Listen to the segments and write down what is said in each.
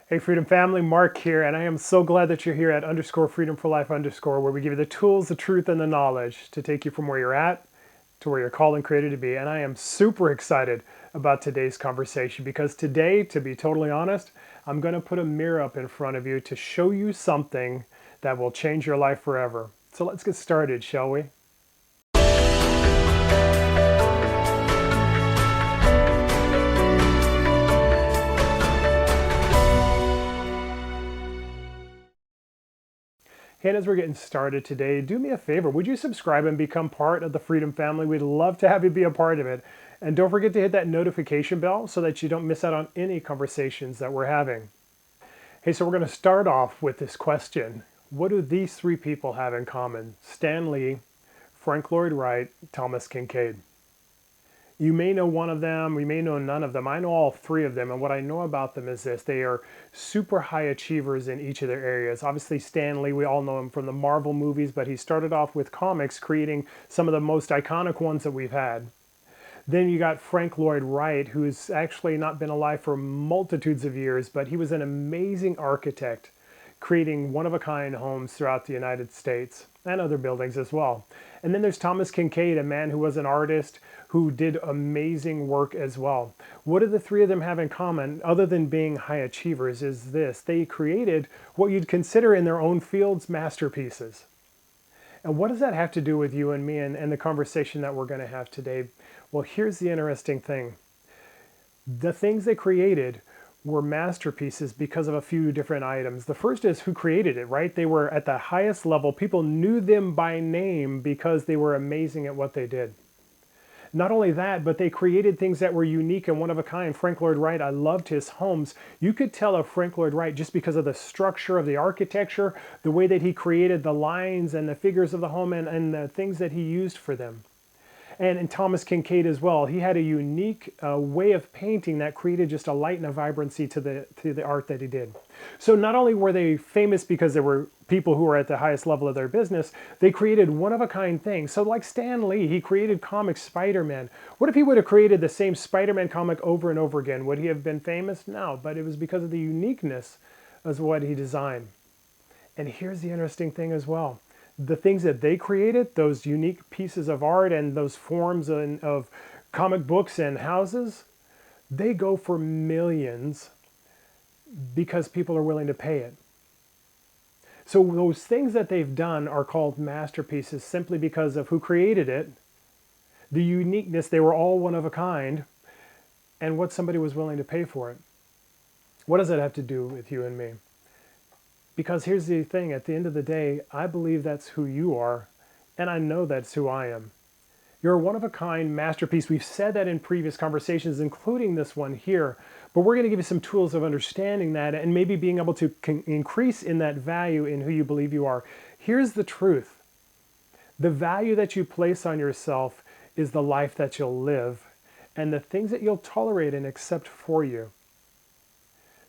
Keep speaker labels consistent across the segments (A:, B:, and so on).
A: Hey Freedom Family, Mark here, and I am so glad that you're here at _Freedom for Life _ where we give you the tools, the truth, and the knowledge to take you from where you're at to where you're called and created to be. And I am super excited about today's conversation because today, to be totally honest, I'm going to put a mirror up in front of you to show you something that will change your life forever. So let's get started, shall we? And as we're getting started today, do me a favor. Would you subscribe and become part of the Freedom Family? We'd love to have you be a part of it. And don't forget to hit that notification bell so that you don't miss out on any conversations that we're having. Hey, so we're going to start off with this question. What do these three people have in common? Stan Lee, Frank Lloyd Wright, Thomas Kinkade. You may know one of them, we may know none of them. I know all three of them, and what I know about them is this. They are super high achievers in each of their areas. Obviously, Stan Lee, we all know him from the Marvel movies, but he started off with comics, creating some of the most iconic ones that we've had. Then you got Frank Lloyd Wright, who's actually not been alive for multitudes of years, but he was an amazing architect, creating one-of-a-kind homes throughout the United States and other buildings as well. And then there's Thomas Kinkade, a man who was an artist who did amazing work as well. What do the three of them have in common, other than being high achievers, is this. They created what you'd consider in their own fields masterpieces. And what does that have to do with you and me and the conversation that we're going to have today? Well, here's the interesting thing. The things they created were masterpieces because of a few different items. The first is who created it, right? They were at the highest level. People knew them by name because they were amazing at what they did. Not only that, but they created things that were unique and one of a kind. Frank Lloyd Wright, I loved his homes. You could tell of Frank Lloyd Wright just because of the structure of the architecture, the way that he created the lines and the figures of the home and the things that he used for them. And Thomas Kinkade as well. He had a unique way of painting that created just a light and a vibrancy to the art that he did. So not only were they famous because there were people who were at the highest level of their business, they created one-of-a-kind things. So like Stan Lee, he created comic Spider-Man. What if he would have created the same Spider-Man comic over and over again? Would he have been famous? No, but it was because of the uniqueness of what he designed. And here's the interesting thing as well. The things that they created, those unique pieces of art and those forms of comic books and houses, they go for millions because people are willing to pay it. So those things that they've done are called masterpieces simply because of who created it, the uniqueness, they were all one of a kind, and what somebody was willing to pay for it. What does that have to do with you and me? Because here's the thing, at the end of the day, I believe that's who you are, and I know that's who I am. You're a one-of-a-kind masterpiece. We've said that in previous conversations, including this one here, but we're going to give you some tools of understanding that and maybe being able to increase in that value in who you believe you are. Here's the truth. The value that you place on yourself is the life that you'll live and the things that you'll tolerate and accept for you.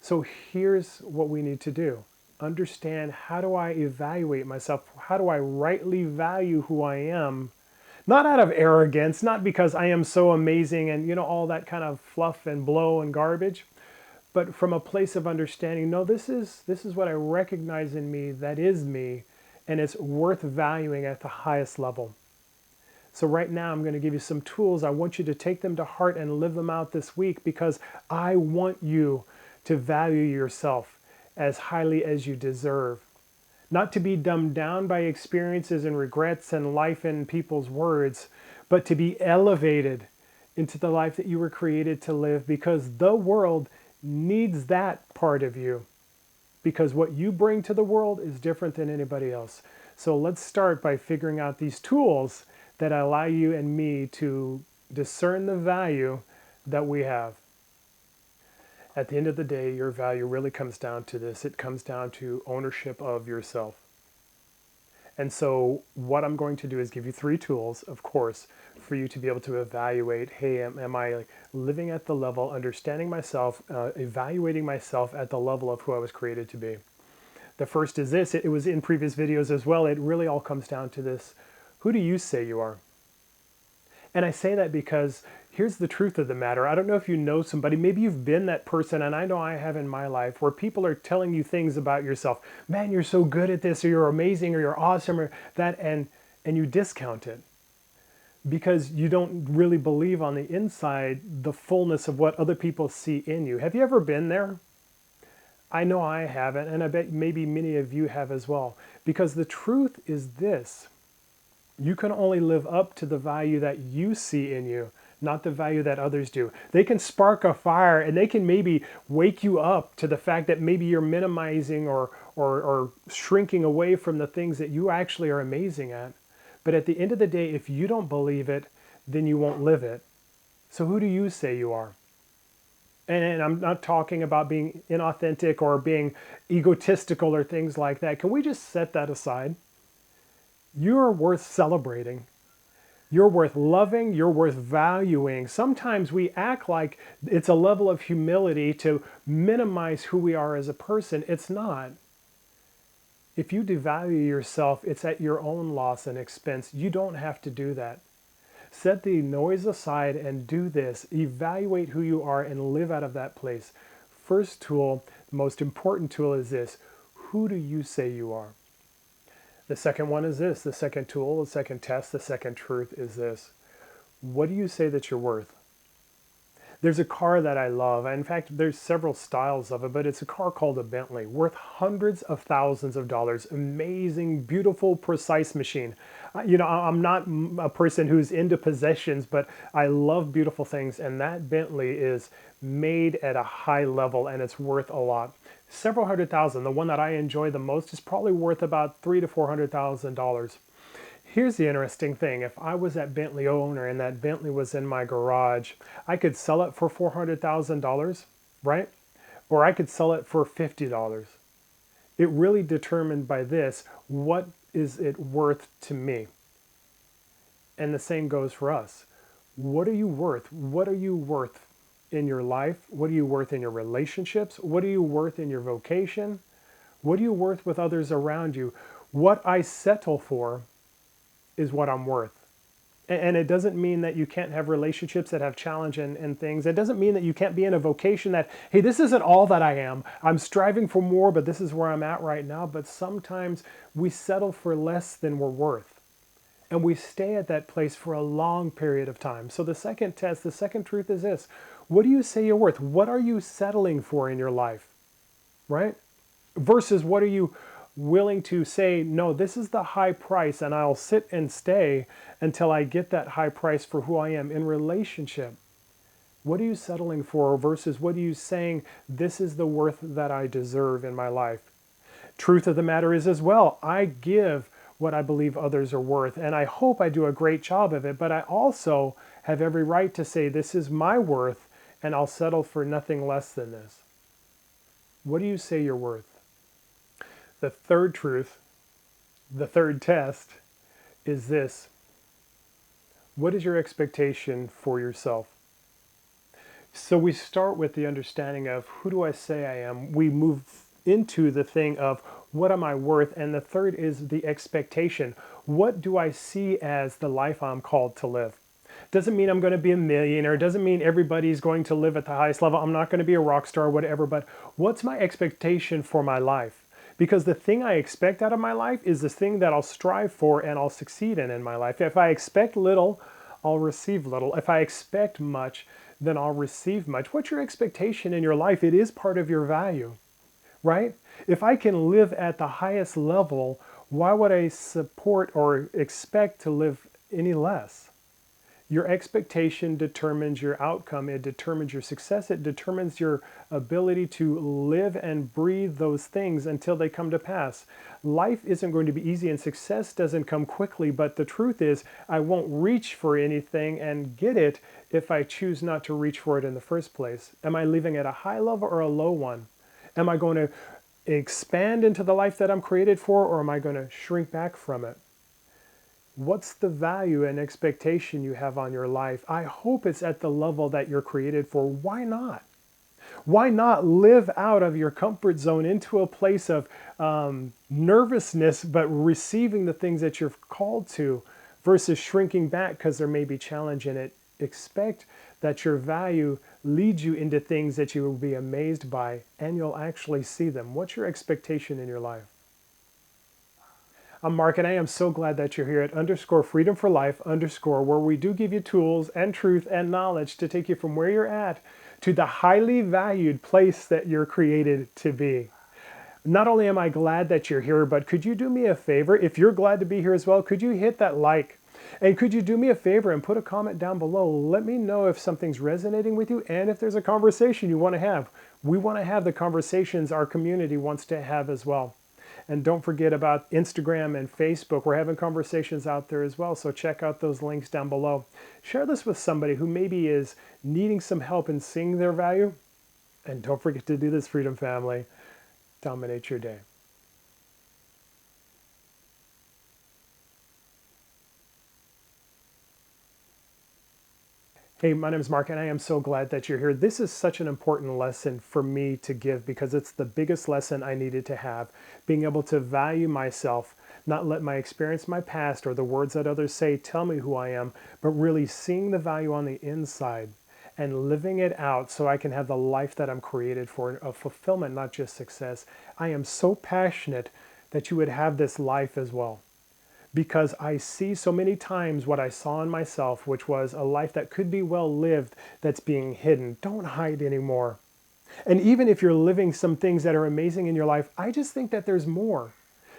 A: So here's what we need to do. Understand, how do I evaluate myself? How do I rightly value who I am? Not out of arrogance, not because I am so amazing and all that kind of fluff and blow and garbage, but from a place of understanding, no, this is what I recognize in me that is me, and it's worth valuing at the highest level. So right now I'm going to give you some tools. I want you to take them to heart and live them out this week because I want you to value yourself as highly as you deserve. Not to be dumbed down by experiences and regrets and life and people's words, but to be elevated into the life that you were created to live, because the world needs that part of you. Because what you bring to the world is different than anybody else. So let's start by figuring out these tools that allow you and me to discern the value that we have. At the end of the day, your value really comes down to this. It comes down to ownership of yourself. And so what I'm going to do is give you three tools, of course, for you to be able to evaluate, hey, am I living at the level, understanding myself, evaluating myself at the level of who I was created to be. The first is this. It was in previous videos as well. It really all comes down to this. Who do you say you are? And I say that because Here's the truth of the matter. I don't know if you know somebody, maybe you've been that person, and I know I have in my life, where people are telling you things about yourself. Man, you're so good at this, or you're amazing, or you're awesome, or that, and you discount it because you don't really believe on the inside the fullness of what other people see in you. Have you ever been there? I know I haven't, and I bet maybe many of you have as well. Because the truth is this: you can only live up to the value that you see in you, not the value that others do. They can spark a fire and they can maybe wake you up to the fact that maybe you're minimizing or shrinking away from the things that you actually are amazing at. But at the end of the day, if you don't believe it, then you won't live it. So who do you say you are? And I'm not talking about being inauthentic or being egotistical or things like that. Can we just set that aside? You're worth celebrating. You're worth loving. You're worth valuing. Sometimes we act like it's a level of humility to minimize who we are as a person. It's not. If you devalue yourself, it's at your own loss and expense. You don't have to do that. Set the noise aside and do this. Evaluate who you are and live out of that place. First tool, the most important tool is this: who do you say you are? The second one is this. The second tool, the second test, the second truth is this: what do you say that you're worth? There's a car that I love. In fact, there's several styles of it, but it's a car called a Bentley, worth hundreds of thousands of dollars. Amazing, beautiful, precise machine. I'm not a person who's into possessions, but I love beautiful things, and that Bentley is made at a high level, and it's worth a lot. Several hundred thousand. The one that I enjoy the most is probably worth about $300,000 to $400,000. Here's the interesting thing. If I was that Bentley owner and that Bentley was in my garage, I could sell it for $400,000, right? Or I could sell it for $50. It really determined by this: what is it worth to me? And the same goes for us. What are you worth? What are you worth in your life? What are you worth in your relationships? What are you worth in your vocation? What are you worth with others around you? What I settle for is what I'm worth. And it doesn't mean that you can't have relationships that have challenge and things. It doesn't mean that you can't be in a vocation that, hey, this isn't all that I am. I'm striving for more, but this is where I'm at right now. But sometimes we settle for less than we're worth. And we stay at that place for a long period of time. So the second test, the second truth is this: what do you say you're worth? What are you settling for in your life, right? Versus what are you willing to say, no, this is the high price, and I'll sit and stay until I get that high price for who I am in relationship. What are you settling for versus what are you saying, this is the worth that I deserve in my life? Truth of the matter is as well, I give what I believe others are worth, and I hope I do a great job of it, but I also have every right to say this is my worth, and I'll settle for nothing less than this. What do you say you're worth? The third truth, the third test, is this: what is your expectation for yourself? So we start with the understanding of who do I say I am? We move into the thing of what am I worth? And the third is the expectation. What do I see as the life I'm called to live? Doesn't mean I'm going to be a millionaire. Doesn't mean everybody's going to live at the highest level. I'm not going to be a rock star or whatever, but what's my expectation for my life? Because the thing I expect out of my life is the thing that I'll strive for and I'll succeed in my life. If I expect little, I'll receive little. If I expect much, then I'll receive much. What's your expectation in your life? It is part of your value, right? If I can live at the highest level, why would I support or expect to live any less? Your expectation determines your outcome. It determines your success. It determines your ability to live and breathe those things until they come to pass. Life isn't going to be easy and success doesn't come quickly, but the truth is I won't reach for anything and get it if I choose not to reach for it in the first place. Am I living at a high level or a low one? Am I going to expand into the life that I'm created for, or am I going to shrink back from it? What's the value and expectation you have on your life? I hope it's at the level that you're created for. Why not? Why not live out of your comfort zone into a place of nervousness, but receiving the things that you're called to versus shrinking back because there may be challenge in it? Expect that your value leads you into things that you will be amazed by, and you'll actually see them. What's your expectation in your life? I'm Mark, and I am so glad that you're here at underscore freedom for life underscore, where we do give you tools and truth and knowledge to take you from where you're at to the highly valued place that you're created to be. Not only am I glad that you're here, but could you do me a favor? If you're glad to be here as well, could you hit that like? And could you do me a favor and put a comment down below? Let me know if something's resonating with you and if there's a conversation you want to have. We want to have the conversations our community wants to have as well. And don't forget about Instagram and Facebook. We're having conversations out there as well, so check out those links down below. Share this with somebody who maybe is needing some help in seeing their value. And don't forget to do this, Freedom Family. Dominate your day. Hey, my name is Mark, and I am so glad that you're here. This is such an important lesson for me to give because it's the biggest lesson I needed to have. Being able to value myself, not let my experience, my past, or the words that others say tell me who I am, but really seeing the value on the inside and living it out so I can have the life that I'm created for, of fulfillment, not just success. I am so passionate that you would have this life as well, because I see so many times what I saw in myself, which was a life that could be well lived that's being hidden. Don't hide anymore. And even if you're living some things that are amazing in your life, I just think that there's more.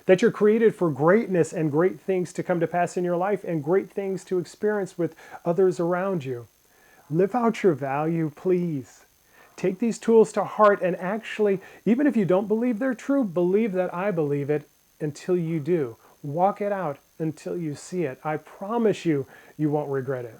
A: That you're created for greatness and great things to come to pass in your life and great things to experience with others around you. Live out your value, please. Take these tools to heart and actually, even if you don't believe they're true, believe that I believe it until you do. Walk it out until you see it. I promise you, you won't regret it.